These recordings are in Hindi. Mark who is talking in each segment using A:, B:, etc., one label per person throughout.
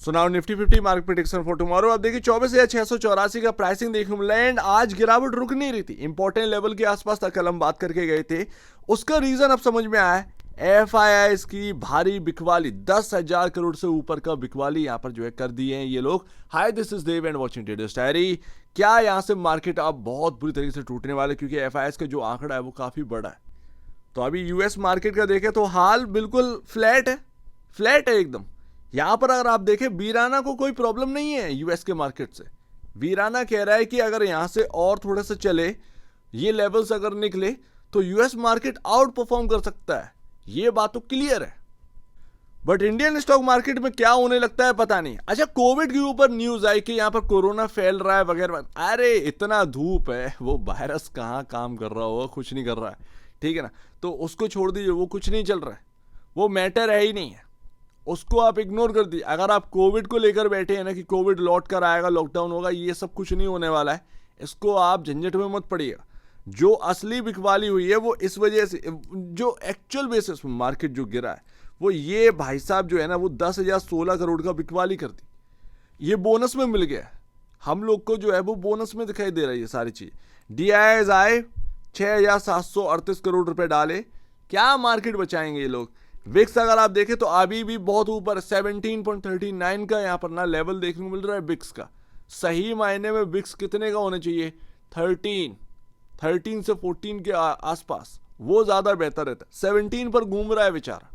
A: So now Nifty 50 market prediction for tomorrow. अब देखिए 24,684 का प्राइसिंग देखने को मिला एंड आज गिरावट रुक नहीं रही थी, इंपॉर्टेंट लेवल के आसपास तक कल हम बात करके गए थे। उसका रीजन अब समझ में आया, एफआईआई की भारी बिकवाली, 10,000 करोड़ से ऊपर का बिकवाली यहाँ पर जो है कर दिए हैं ये लोग। Hi this is Dev and watching traders diary. क्या यहाँ से मार्केट अब बहुत बुरी तरीके से टूटने वाले, क्योंकि एफआईआई का जो आंकड़ा है वो काफी बड़ा है। तो अभी यूएस मार्केट का देखें तो हाल बिल्कुल फ्लैट है एकदम। यहां पर अगर आप देखें वीराना को कोई प्रॉब्लम नहीं है यूएस के मार्केट से। वीराना कह रहा है कि अगर यहां से और थोड़े से चले, ये लेवल्स अगर निकले तो यूएस मार्केट आउट परफॉर्म कर सकता है, ये बात तो क्लियर है। बट इंडियन स्टॉक मार्केट में क्या होने लगता है पता नहीं। अच्छा, कोविड के ऊपर न्यूज आई कि यहां पर कोरोना फैल रहा है वगैरह। अरे इतना धूप है, वो वायरस कहां काम कर रहा होगा, कुछ नहीं कर रहा है, ठीक है ना। तो उसको छोड़ दीजिए, वो कुछ नहीं चल रहा है, वो मैटर है ही नहीं है, उसको आप इग्नोर कर दीजिए। अगर आप कोविड को लेकर बैठे हैं ना कि कोविड लौट कर आएगा, लॉकडाउन होगा, ये सब कुछ नहीं होने वाला है, इसको आप झंझट में मत पड़िएगा। जो असली बिकवाली हुई है वो इस वजह से, जो एक्चुअल बेसिस में मार्केट जो गिरा है वो ये भाई साहब जो है ना वो 10,016 करोड़ का बिकवाली कर दी। ये बोनस में मिल गया, हम लोग को जो है वो बोनस में दिखाई दे रही है सारी चीज। डीआईएस आए 6,738 करोड़ रुपए डाले, क्या मार्केट बचाएंगे ये लोग। विक्स अगर आप देखें तो अभी भी बहुत ऊपर 17.39 का यहाँ पर ना लेवल देखने को मिल रहा है विक्स का। सही मायने में विक्स कितने का होना चाहिए, 13 से 14 के आसपास, वो ज्यादा बेहतर रहता है। 17 पर घूम रहा है बेचारा।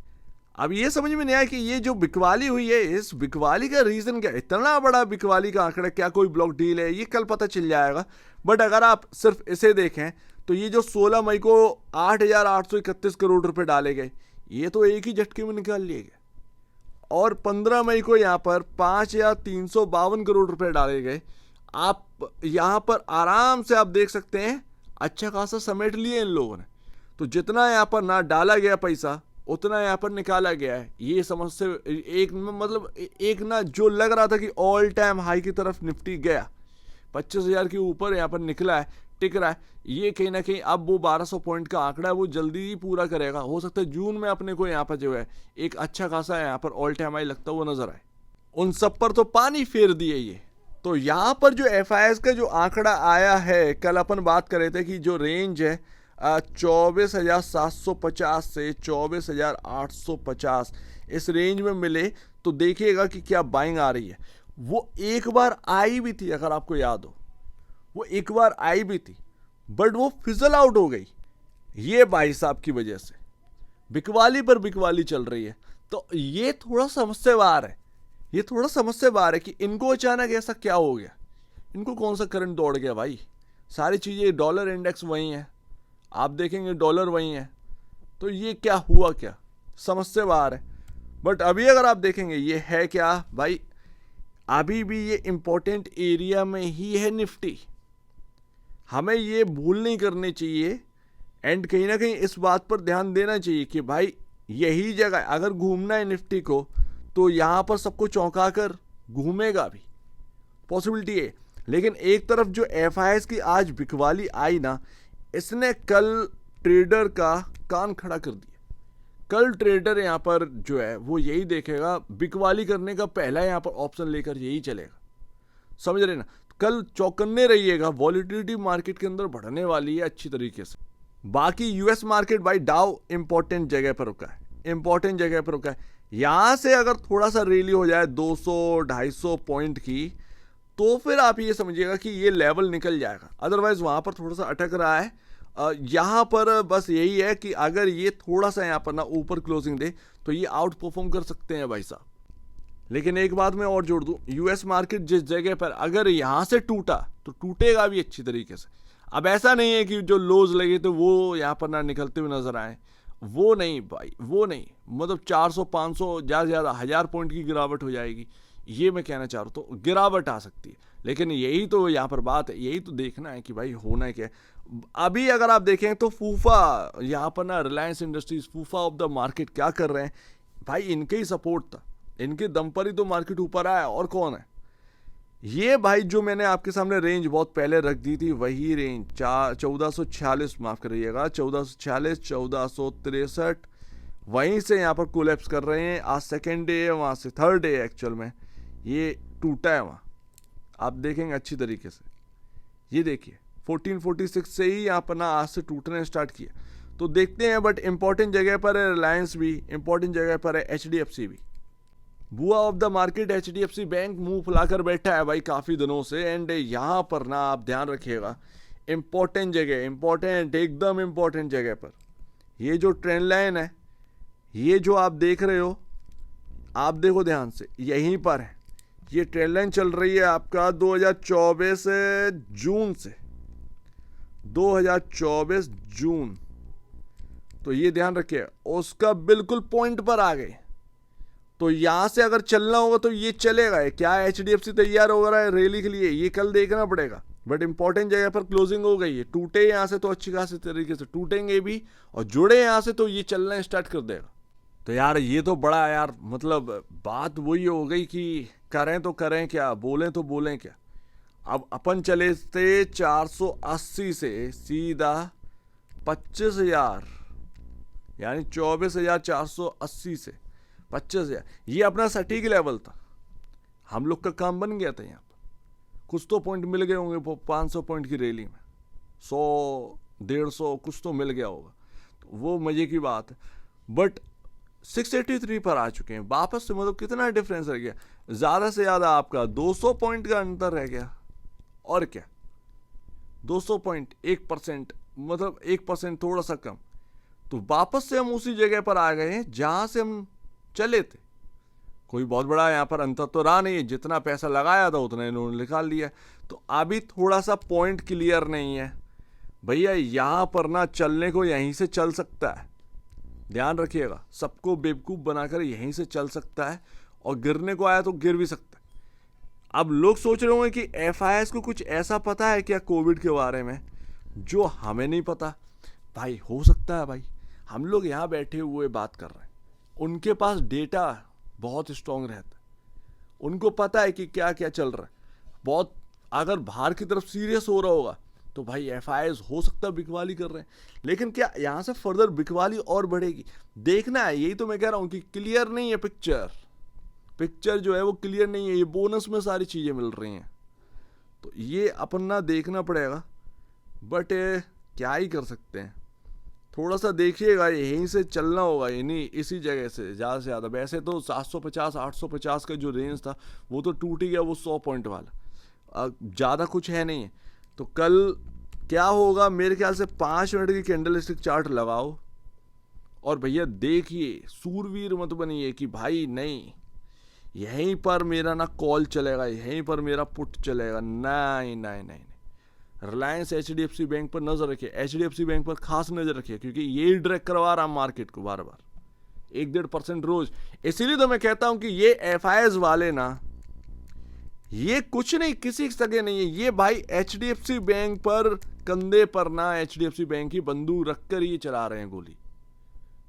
A: अब ये समझ में नहीं आया कि ये जो बिकवाली हुई है, इस बिकवाली का रीजन क्या है। इतना बड़ा बिकवाली का आंकड़ा, क्या कोई ब्लॉक डील है, ये कल पता चल जाएगा। बट अगर आप सिर्फ इसे देखें तो ये जो 16 मई को 8,831 करोड़ रुपए डाले गए, ये तो एक ही झटके में निकाल लिए गए। और 15 मई को यहाँ पर 5,352 करोड़ रुपए डाले गए। आप यहाँ पर आराम से आप देख सकते हैं अच्छा खासा समेट लिए इन लोगों ने। तो जितना यहाँ पर ना डाला गया पैसा, उतना यहाँ पर निकाला गया है। ये समझ से एक मतलब एक ना जो लग रहा था कि ऑल टाइम हाई की तरफ निफ्टी गया, 25,000 के ऊपर यहाँ पर निकला है, टिक रहा है। ये कहीं ना कहीं अब वो 1,200 पॉइंट का आंकड़ा है वो जल्दी ही पूरा करेगा। हो सकता है जून में अपने को यहाँ पर जो है एक अच्छा खासा यहाँ पर ऑल टाइम हाई लगता हुआ नजर आए। उन सब पर तो पानी फेर दिए ये। तो यहाँ पर जो एफआईआई का जो आंकड़ा आया है, कल अपन बात कर रहे थे कि जो रेंज है 24,750 से 24,850, इस रेंज में मिले तो देखिएगा कि क्या बाइंग आ रही है। वो एक बार आई भी थी, अगर आपको याद हो, वो एक बार आई भी थी, बट वो फिजल आउट हो गई। ये भाई साहब की वजह से बिकवाली पर बिकवाली चल रही है। तो ये थोड़ा समस्यावार है, ये थोड़ा समस्यावार है कि इनको अचानक ऐसा क्या हो गया, इनको कौन सा करंट दौड़ गया भाई। सारी चीजें, डॉलर इंडेक्स वही है, आप देखेंगे डॉलर वही है, तो ये क्या हुआ, क्या समस्यावार है। बट अभी अगर आप देखेंगे ये है क्या भाई, अभी भी ये इंपॉर्टेंट एरिया में ही है निफ्टी। हमें ये भूल नहीं करनी चाहिए एंड कहीं ना कहीं इस बात पर ध्यान देना चाहिए कि भाई यही जगह, अगर घूमना है निफ्टी को तो यहां पर सबको चौंका कर घूमेगा भी, पॉसिबिलिटी है। लेकिन एक तरफ जो एफआईआई की आज बिकवाली आई ना, इसने कल ट्रेडर का कान खड़ा कर दिया। कल ट्रेडर यहां पर जो है वो यही देखेगा, बिकवाली करने का पहला यहां पर ऑप्शन लेकर यही चलेगा, समझ रहे ना। कल चौकन्ने रहिएगा, वॉलिटिलिटी मार्केट के अंदर बढ़ने वाली है अच्छी तरीके से। बाकी यूएस मार्केट भाई डाउ इंपॉर्टेंट जगह पर रुका है, इंपॉर्टेंट जगह पर रुका है। यहां से अगर थोड़ा सा रैली हो जाए 200-250 पॉइंट की, तो फिर आप ये समझिएगा कि ये लेवल निकल जाएगा। अदरवाइज वहां पर थोड़ा सा अटक रहा है। यहाँ पर बस यही है कि अगर ये थोड़ा सा यहाँ पर ना ऊपर क्लोजिंग दे तो ये आउट परफॉर्म कर सकते हैं भाई साहब। लेकिन एक बात मैं और जोड़ दूं, यूएस मार्केट जिस जगह पर अगर यहां से टूटा तो टूटेगा भी अच्छी तरीके से। अब ऐसा नहीं है कि जो लोज लगे तो वो यहाँ पर ना निकलते हुए नजर आए, वो नहीं भाई, वो नहीं। मतलब 400-500 ज़्यादा 1,000 पॉइंट की गिरावट हो जाएगी, ये मैं कहना चाह रहा हूँ। तो गिरावट आ सकती है, लेकिन यही तो यहाँ पर बात है, यही तो देखना है कि भाई होना है क्या। अभी अगर आप देखें तो फूफा यहाँ पर ना, रिलायंस इंडस्ट्रीज, फूफा ऑफ द मार्केट क्या कर रहे हैं भाई, इनके ही सपोर्ट था, इनके दम पर ही तो मार्केट ऊपर आया। और कौन है ये भाई, जो मैंने आपके सामने रेंज बहुत पहले रख दी थी, वही रेंज 1446, माफ करिएगा 1446, 1463, वहीं से यहाँ पर कोलैप्स कर रहे हैं। आज सेकेंड डे है, वहाँ से थर्ड डे है एक्चुअल में। ये टूटा है वहाँ, आप देखेंगे अच्छी तरीके से। ये देखिए 1446 से ही यहाँ पर ना आज से टूटने स्टार्ट किया। तो देखते हैं, बट इंपॉर्टेंट जगह पर है रिलायंस भी, इंपॉर्टेंट जगह पर है एचडीएफसी भी। बुआ of the market HDFC bank मुंह फुलाकर बैठा है भाई काफ़ी दिनों से। एंड यहाँ पर ना आप ध्यान रखिएगा, इंपॉर्टेंट जगह, इंपॉर्टेंट एकदम इंपॉर्टेंट जगह पर ये जो ट्रेंड लाइन है, ये जो आप देख रहे हो, आप देखो ध्यान से, यहीं पर है ये ट्रेंड लाइन चल रही है आपका 2024 जून से, 2024 जून। तो ये ध्यान रखिए, उसका बिल्कुल पॉइंट पर आ गए। तो यहां से अगर चलना होगा तो ये चलेगा। क्या एचडीएफसी तैयार हो रहा है रैली के लिए, ये कल देखना पड़ेगा। बट इंपॉर्टेंट जगह पर क्लोजिंग हो गई है। टूटे यहां से तो अच्छी खासी तरीके से टूटेंगे भी, और जुड़े यहां से तो ये चलना स्टार्ट कर देगा। तो यार ये तो बड़ा यार, मतलब बात वही हो गई कि करें तो करें क्या, बोलें तो बोलें क्या। अब अपन चले थे 480 से सीधा 25,000, यानी 24,480 से 25,000, ये अपना सटीक लेवल था। हम लोग का काम बन गया था। यहाँ पर कुछ तो पॉइंट मिल गए होंगे 500 पॉइंट की रैली में, 100 150 कुछ तो मिल गया होगा, तो वो मजे की बात है। बट 683 पर आ चुके हैं वापस से, मतलब कितना डिफरेंस रह गया, ज़्यादा से ज़्यादा आपका 200 पॉइंट का अंतर रह गया। और क्या 200 पॉइंट, 1%, मतलब 1% थोड़ा सा कम। तो वापस से हम उसी जगह पर आ गए हैं जहां से हम चले थे। कोई बहुत बड़ा यहाँ पर अंतर तो रहा नहीं है, जितना पैसा लगाया था उतना इन्होंने निकाल लिया। तो अभी थोड़ा सा पॉइंट क्लियर नहीं है भैया, यहाँ पर ना चलने को यहीं से चल सकता है, ध्यान रखिएगा। सबको बेवकूफ़ बनाकर यहीं से चल सकता है, और गिरने को आया तो गिर भी सकता है। अब लोग सोच रहे होंगे कि एफआईएस को कुछ ऐसा पता है क्या कोविड के बारे में जो हमें नहीं पता। भाई हो सकता है भाई, हम लोग यहाँ बैठे हुए बात कर रहे हैं, उनके पास डेटा बहुत स्ट्रांग रहता है, उनको पता है कि क्या क्या चल रहा है। बहुत अगर बाहर की तरफ सीरियस हो रहा होगा तो भाई एफआईएस हो सकता है बिकवाली कर रहे हैं, लेकिन क्या यहाँ से फर्दर बिकवाली और बढ़ेगी, देखना है। यही तो मैं कह रहा हूँ कि क्लियर नहीं है पिक्चर जो है वो क्लियर नहीं है। ये बोनस में सारी चीज़ें मिल रही हैं, तो ये अपन ना देखना पड़ेगा। बट क्या ही कर सकते हैं, थोड़ा सा देखिएगा, यहीं से चलना होगा, यानी इसी जगह से ज़्यादा से ज़्यादा। वैसे तो 750 850 का जो रेंज था वो तो टूट ही गया, वो 100 पॉइंट वाला, ज़्यादा कुछ है नहीं है। तो कल क्या होगा, मेरे ख्याल से 5 मिनट की कैंडल स्टिक चार्ट लगाओ और भैया देखिए, सूरवीर मत बनिए कि भाई नहीं यहीं पर मेरा ना कॉल चलेगा, यहीं पर मेरा पुट चलेगा। नहीं नहीं नहीं, रिलायंस एचडीएफसी बैंक पर नजर रखिए, एचडीएफसी बैंक पर खास नजर रखिए, क्योंकि ये ड्रैग करवा रहा मार्केट को बार बार 1-1.5% रोज। इसीलिए तो मैं कहता हूं कि ये एफआईएस वाले ना, ये कुछ नहीं, किसी सगे नहीं है। ये भाई एचडीएफसी बैंक पर कंधे पर ना एचडीएफसी बैंक की बंदूक रखकर ये चला रहे हैं गोली।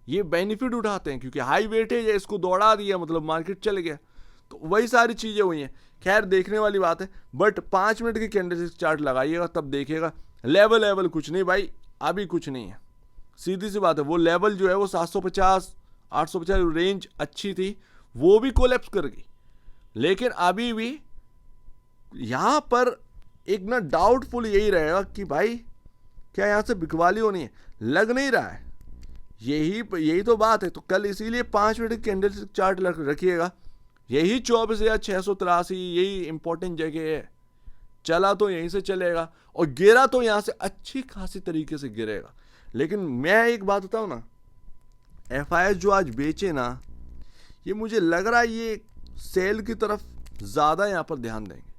A: ये बेनिफिट उठाते हैं क्योंकि हाई वेटेज है, इसको दौड़ा दिया मतलब मार्केट चल गया। तो वही सारी चीजें हुई हैं। खैर देखने वाली बात है, बट 5 मिनट की कैंडल चार्ट लगाइएगा तब देखिएगा। लेवल कुछ नहीं भाई, अभी कुछ नहीं है, सीधी सी बात है। वो लेवल जो है वो 750 850 रेंज अच्छी थी, वो भी कोलैप्स कर गई। लेकिन अभी भी यहाँ पर एक ना डाउटफुल यही रहेगा कि भाई क्या यहाँ से बिकवाली होनी है, लग नहीं रहा है। यही तो बात है। तो कल इसीलिए 5 मिनट की कैंडल चार्ट रखिएगा। यही 24,683, यही इंपॉर्टेंट जगह है। चला तो यहीं से चलेगा और गिरा तो यहाँ से अच्छी खासी तरीके से गिरेगा। लेकिन मैं एक बात बताऊँ ना, एफआईएस जो आज बेचे ना, ये मुझे लग रहा है ये सेल की तरफ ज़्यादा यहाँ पर ध्यान देंगे।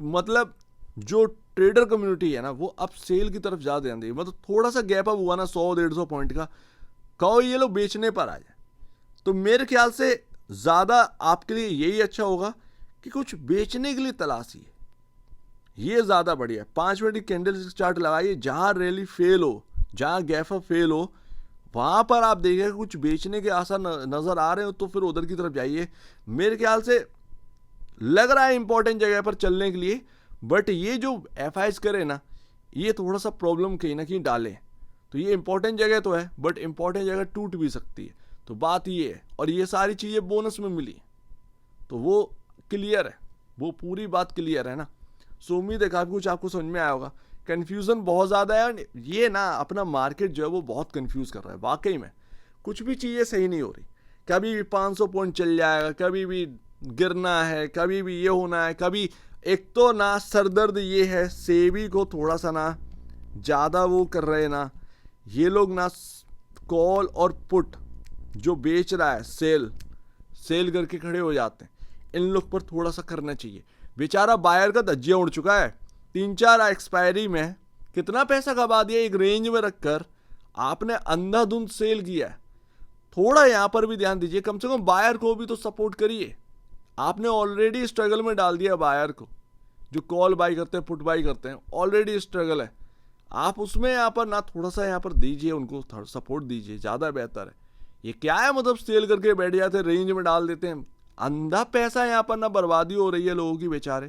A: मतलब जो ट्रेडर कम्युनिटी है ना, वो अब सेल की तरफ ज़्यादा ध्यान देगी। मतलब थोड़ा सा गैप अप हुआ ना 100-150 पॉइंट का, कहो ये लोग बेचने पर आ जाए, तो मेरे ख्याल से ज़्यादा आपके लिए यही अच्छा होगा कि कुछ बेचने के लिए तलाशिए, ये ज़्यादा बढ़िया है। 5 मिनट की कैंडल चार्ट लगाइए, जहाँ रैली फेल हो, जहाँ गैप अप फेल हो, वहाँ पर आप देखिएगा कुछ बेचने के आसार नज़र आ रहे हो तो फिर उधर की तरफ जाइए। मेरे ख्याल से लग रहा है इंपॉर्टेंट जगह पर चलने के लिए। बट ये जो एफआईएस करे ना, ये थोड़ा सा प्रॉब्लम कहीं ना कहीं डाले। तो ये इंपॉर्टेंट जगह तो है, बट इंपॉर्टेंट जगह टूट भी सकती है। तो बात ये है, और ये सारी चीज़ें बोनस में मिली, तो वो क्लियर है, वो पूरी बात क्लियर है ना। सो उम्मीद है काफ़ी कुछ आपको समझ में आया होगा। कन्फ्यूज़न बहुत ज़्यादा है और ये ना अपना मार्केट जो है वो बहुत कंफ्यूज कर रहा है वाकई में। कुछ भी चीज़ें सही नहीं हो रही, कभी भी 500 पॉइंट चल जाएगा, कभी भी गिरना है, कभी भी ये होना है, कभी एक तो ना सरदर्द ये है सेबी को थोड़ा सा ना ज़्यादा वो कर रहे हैं ना ये लोग ना, कॉल और पुट जो बेच रहा है सेल करके खड़े हो जाते हैं। इन लोग पर थोड़ा सा करना चाहिए। बेचारा बायर का धज्जियां उड़ चुका है, 3-4 एक्सपायरी में कितना पैसा कमा दिया एक रेंज में रखकर, आपने अंधाधुंध सेल किया है। थोड़ा यहाँ पर भी ध्यान दीजिए, कम से कम बायर को भी तो सपोर्ट करिए। आपने ऑलरेडी स्ट्रगल में डाल दिया बायर को, जो कॉल बाई करते हैं पुट बाई करते हैं, ऑलरेडी स्ट्रगल है। आप उसमें यहाँ पर ना थोड़ा सा यहाँ पर दीजिए, उनको सपोर्ट दीजिए, ज़्यादा बेहतर है। ये क्या है मतलब सेल करके बैठ जाते हैं, रेंज में डाल देते हैं, अंधा पैसा यहाँ पर ना बर्बादी हो रही है लोगों की बेचारे।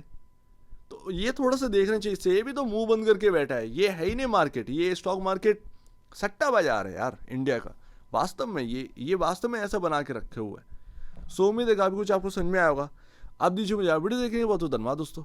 A: तो ये थोड़ा सा देखना चाहिए। से भी तो मुंह बंद करके बैठा है, ये है ही नहीं मार्केट, ये स्टॉक मार्केट सट्टा बाजार है यार इंडिया का। वास्तव में ये वास्तव में ऐसा बना के रखे हुए है। सो उम्मीद है काफ़ी कुछ आपको समझ में आया होगा। अब दीजिए मुझे वीडियो देखने के बहुत धन्यवाद दोस्तों।